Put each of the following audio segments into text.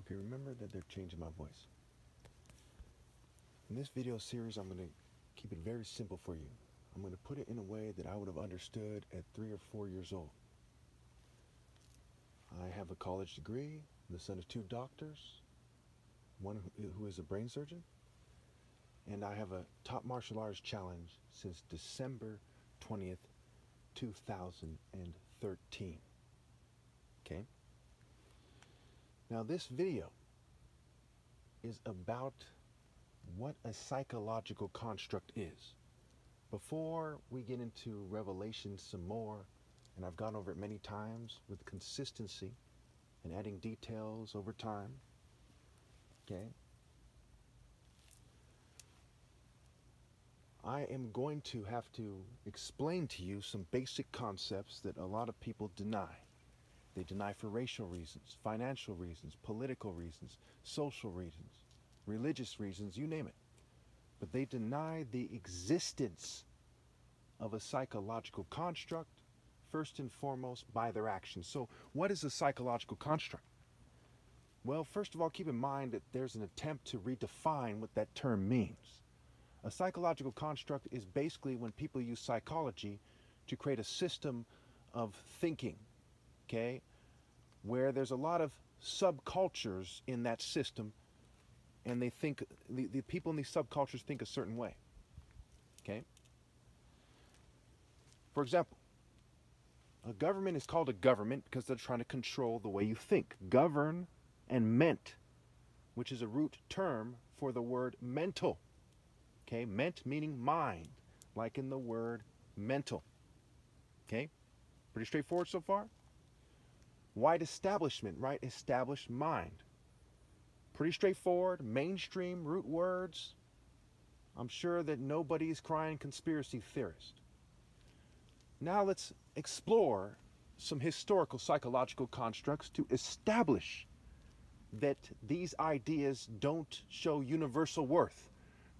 Okay, remember that they're changing my voice. In this video series, I'm going to keep it very simple for you. I'm going to put it in a way that I would have understood at 3 or 4 years old. I have a college degree, I'm the son of 2 doctors, one who is a brain surgeon, and I have a top martial arts challenge since December 20th, 2013. Okay? Now this video is about what a psychological construct is. Before we get into Revelation some more, and I've gone over it many times with consistency and adding details over time, okay? I am going to have to explain to you some basic concepts that a lot of people deny. They deny for racial reasons, financial reasons, political reasons, social reasons, religious reasons, you name it. But they deny the existence of a psychological construct, first and foremost by their actions. So what is a psychological construct? Well, first of all, keep in mind that there's an attempt to redefine what that term means. A psychological construct is basically when people use psychology to create a system of thinking, okay, where there's a lot of subcultures in that system, and they think, the people in these subcultures think a certain way, okay? For example, a government is called a government because they're trying to control the way you think. Govern and ment, which is a root term for the word mental, okay? Ment meaning mind, like in the word mental, okay? Pretty straightforward so far? White establishment, right? Established mind. Pretty straightforward, mainstream root words. I'm sure that nobody's crying conspiracy theorist. Now let's explore some historical psychological constructs to establish that these ideas don't show universal worth.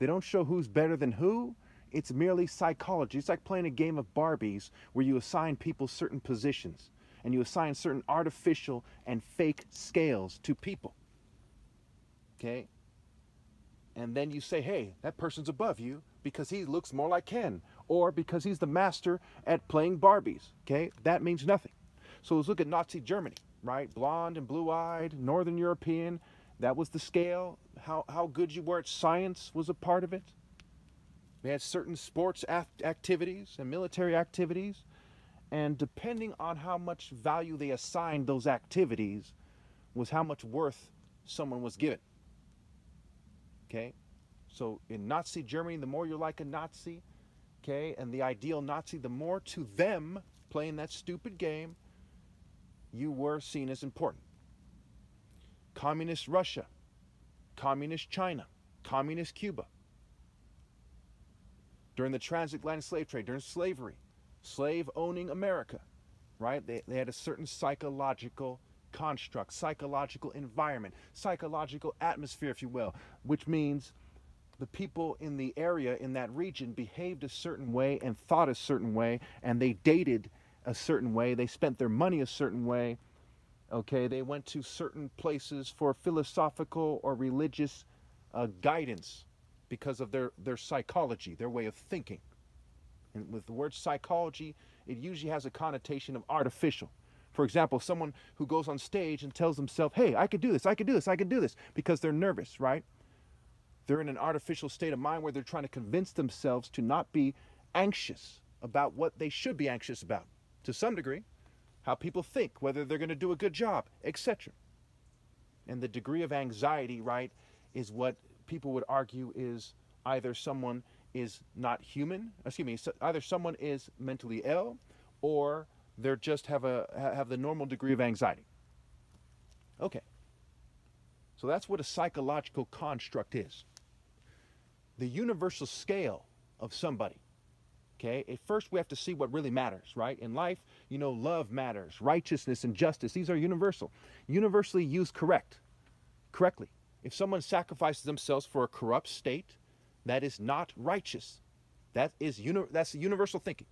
They don't show who's better than who. It's merely psychology. It's like playing a game of Barbies where you assign people certain positions and you assign certain artificial and fake scales to people. Okay? And then you say, hey, that person's above you because he looks more like Ken, or because he's the master at playing Barbies. Okay? That means nothing. So let's look at Nazi Germany, right? Blonde and blue-eyed, Northern European. That was the scale. How good you were at science was a part of it. They had certain sports activities and military activities. And depending on how much value they assigned those activities was how much worth someone was given. Okay? So in Nazi Germany, the more you're like a Nazi, okay, and the ideal Nazi, the more to them playing that stupid game, you were seen as important. Communist Russia, Communist China, Communist Cuba. During the transatlantic slave trade, during slavery, slave-owning America, right? They had a certain psychological construct, psychological environment, psychological atmosphere, if you will, which means the people in the area, in that region, behaved a certain way and thought a certain way, and they dated a certain way, they spent their money a certain way, okay? They went to certain places for philosophical or religious guidance because of their psychology, their way of thinking. And with the word psychology, it usually has a connotation of artificial. For example, someone who goes on stage and tells themselves, hey, I could do this, I could do this, I could do this, because they're nervous, right? They're in an artificial state of mind where they're trying to convince themselves to not be anxious about what they should be anxious about. To some degree, how people think, whether they're going to do a good job, etc. And the degree of anxiety, right, is what people would argue is either someone is not human, either someone is mentally ill, or they just have the normal degree of anxiety. Okay. So that's what a psychological construct is. The universal scale of somebody. Okay? At first we have to see what really matters, right? In life, you know, love matters, righteousness and justice. These are universal. Universally used correctly. If someone sacrifices themselves for a corrupt state, that is not righteous. That's universal thinking.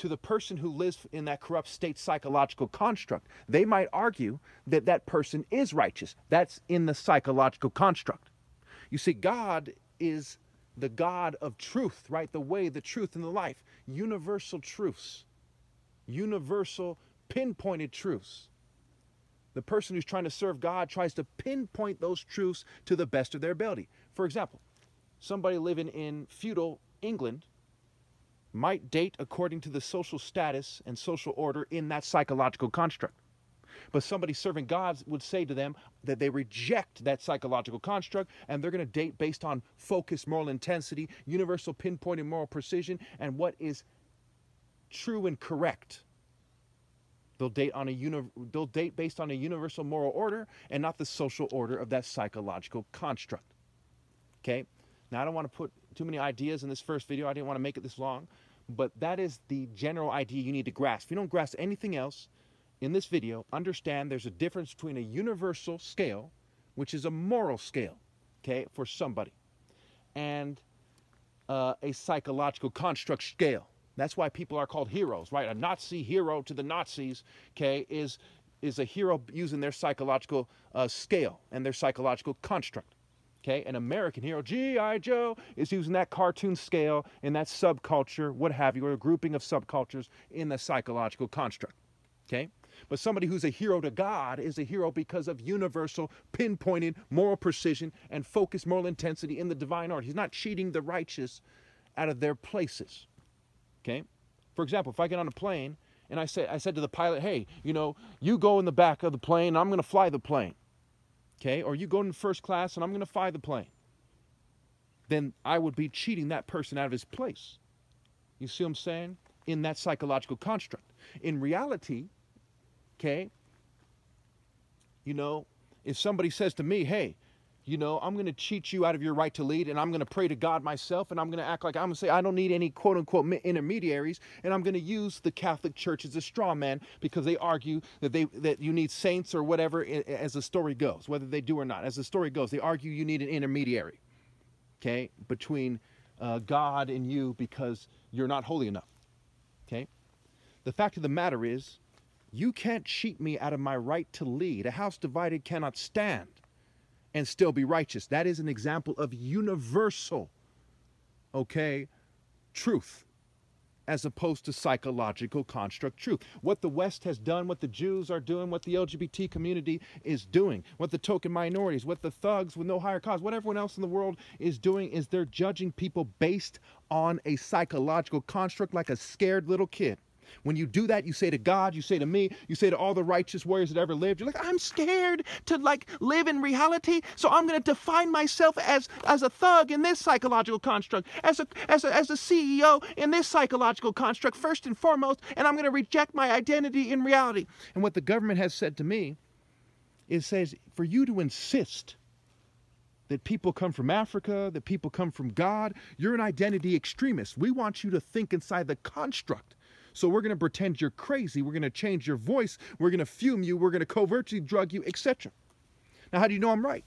to the person who lives in that corrupt state psychological construct. They might argue that that person is righteous. That's in the psychological construct. You see, God is the God of truth, right? The way, the truth, and the life. Universal truths. Universal pinpointed truths. The person who's trying to serve God tries to pinpoint those truths to the best of their ability. For example, somebody living in feudal England might date according to the social status and social order in that psychological construct. But somebody serving God would say to them that they reject that psychological construct, and they're going to date based on focus, moral intensity, universal pinpointed moral precision, and what is true and correct. They'll date based on a universal moral order and not the social order of that psychological construct. Okay? Now, I don't want to put too many ideas in this first video. I didn't want to make it this long. But that is the general idea you need to grasp. If you don't grasp anything else in this video, understand there's a difference between a universal scale, which is a moral scale, okay, for somebody, and a psychological construct scale. That's why people are called heroes, right? A Nazi hero to the Nazis, okay, is a hero using their psychological scale and their psychological construct. Okay, an American hero, G.I. Joe, is using that cartoon scale in that subculture, what have you, or a grouping of subcultures in the psychological construct. Okay, but somebody who's a hero to God is a hero because of universal, pinpointed moral precision and focused moral intensity in the divine order. He's not cheating the righteous out of their places. Okay, for example, if I get on a plane and I said to the pilot, hey, you know, you go in the back of the plane, and I'm going to fly the plane. Okay, or you go in first class and I'm going to fly the plane. Then I would be cheating that person out of his place. You see what I'm saying? In that psychological construct. In reality, okay, you know, if somebody says to me, hey, you know, I'm going to cheat you out of your right to lead, and I'm going to pray to God myself, and I'm going to act like I'm going to say I don't need any quote-unquote intermediaries, and I'm going to use the Catholic Church as a straw man because they argue that you need saints or whatever as the story goes, whether they do or not. As the story goes, they argue you need an intermediary, okay, between God and you because you're not holy enough, okay? The fact of the matter is, you can't cheat me out of my right to lead. A house divided cannot stand and still be righteous. That is an example of universal, okay, truth, as opposed to psychological construct truth. What the West has done, what the Jews are doing, what the LGBT community is doing, what the token minorities, what the thugs with no higher cause, what everyone else in the world is doing is they're judging people based on a psychological construct like a scared little kid. When you do that, you say to God, you say to me, you say to all the righteous warriors that ever lived, you're like, I'm scared to live in reality, so I'm going to define myself as a thug in this psychological construct, as a CEO in this psychological construct, first and foremost, and I'm going to reject my identity in reality. And what the government has said to me is says, for you to insist that people come from Africa, that people come from God, you're an identity extremist. We want you to think inside the construct. So we're going to pretend you're crazy. We're going to change your voice. We're going to fume you. We're going to covertly drug you, etc. Now, how do you know I'm right?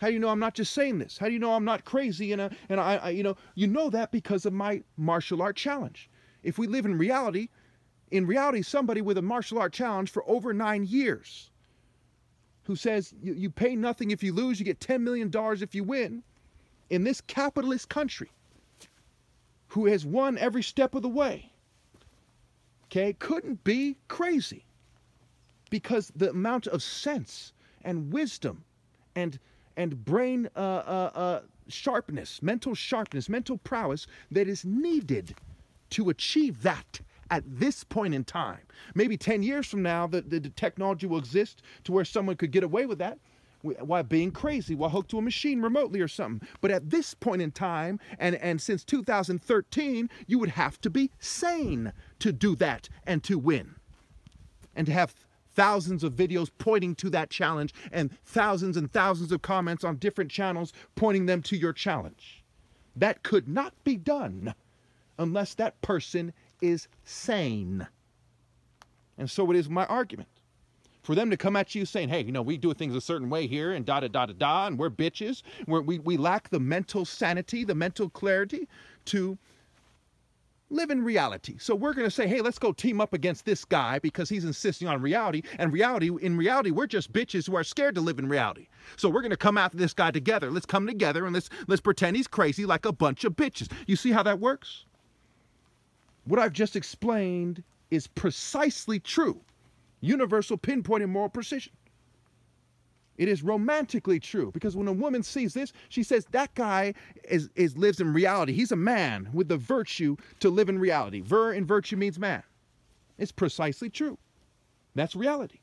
How do you know I'm not just saying this? How do you know I'm not crazy? And I you know that because of my martial art challenge. If we live in reality, somebody with a martial art challenge for over 9 years who says you pay nothing if you lose, you get $10 million if you win, in this capitalist country, who has won every step of the way, okay, couldn't be crazy, because the amount of sense and wisdom and brain sharpness, mental prowess that is needed to achieve that at this point in time. Maybe 10 years from now, the technology will exist to where someone could get away with that while being crazy, while hooked to a machine remotely or something. But at this point in time, and since 2013, you would have to be sane to do that and to win. And to have thousands of videos pointing to that challenge and thousands of comments on different channels pointing them to your challenge. That could not be done unless that person is sane. And so it is my argument. For them to come at you saying, hey, you know, we do things a certain way here and da-da-da-da-da, and we're bitches. We lack the mental sanity, the mental clarity to, live in reality. So we're going to say, hey, let's go team up against this guy because he's insisting on reality. And in reality, we're just bitches who are scared to live in reality. So we're going to come after this guy together. Let's come together and let's pretend he's crazy like a bunch of bitches. You see how that works? What I've just explained is precisely true. Universal pinpoint and moral precision. It is romantically true, because when a woman sees this, she says that guy lives in reality. He's a man with the virtue to live in reality. Ver in virtue means man. It's precisely true. That's reality.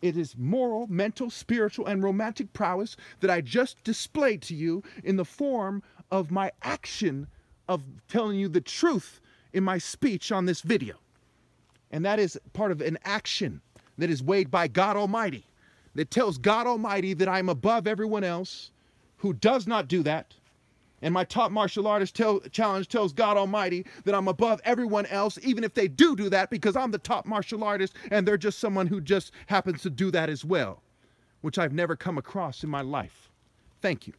It is moral, mental, spiritual, and romantic prowess that I just displayed to you in the form of my action of telling you the truth in my speech on this video. And that is part of an action that is weighed by God Almighty, that tells God Almighty that I'm above everyone else who does not do that. And my top martial artist challenge tells God Almighty that I'm above everyone else, even if they do that, because I'm the top martial artist and they're just someone who just happens to do that as well, which I've never come across in my life. Thank you.